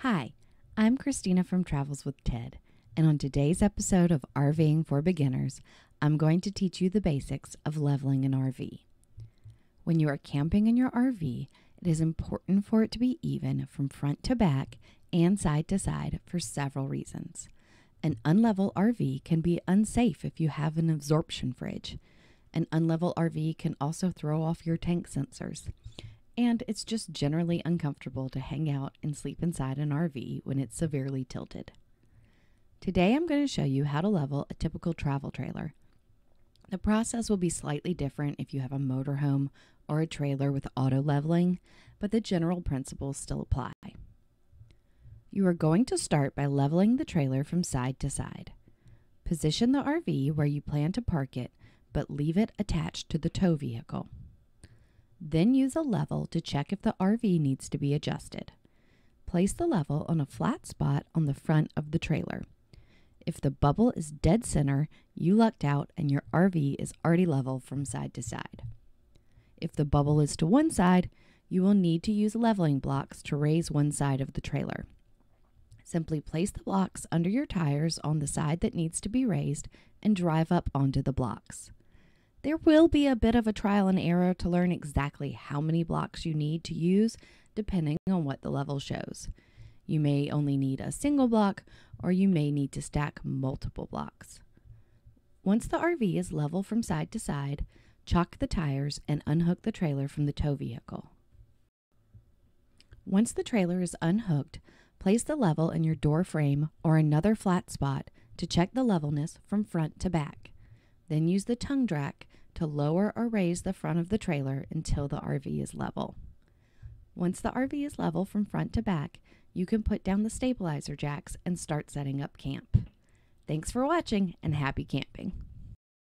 Hi, I'm Christina from Travels with Ted, and on today's episode of RVing for Beginners, I'm going to teach you the basics of leveling an RV. When you are camping in your RV, it is important for it to be even from front to back and side to side for several reasons. An unlevel RV can be unsafe if you have an absorption fridge. An unlevel RV can also throw off your tank sensors. And it's just generally uncomfortable to hang out and sleep inside an RV when it's severely tilted. Today I'm going to show you how to level a typical travel trailer. The process will be slightly different if you have a motorhome or a trailer with auto leveling, but the general principles still apply. You are going to start by leveling the trailer from side to side. Position the RV where you plan to park it, but leave it attached to the tow vehicle. Then use a level to check if the RV needs to be adjusted. Place the level on a flat spot on the front of the trailer. If the bubble is dead center, you lucked out and your RV is already level from side to side. If the bubble is to one side, you will need to use leveling blocks to raise one side of the trailer. Simply place the blocks under your tires on the side that needs to be raised and drive up onto the blocks. There will be a bit of a trial and error to learn exactly how many blocks you need to use depending on what the level shows. You may only need a single block or you may need to stack multiple blocks. Once the RV is level from side to side, chock the tires and unhook the trailer from the tow vehicle. Once the trailer is unhooked, place the level in your door frame or another flat spot to check the levelness from front to back. Then use the tongue jack to lower or raise the front of the trailer until the RV is level. Once the RV is level from front to back, you can put down the stabilizer jacks and start setting up camp. Thanks for watching and happy camping.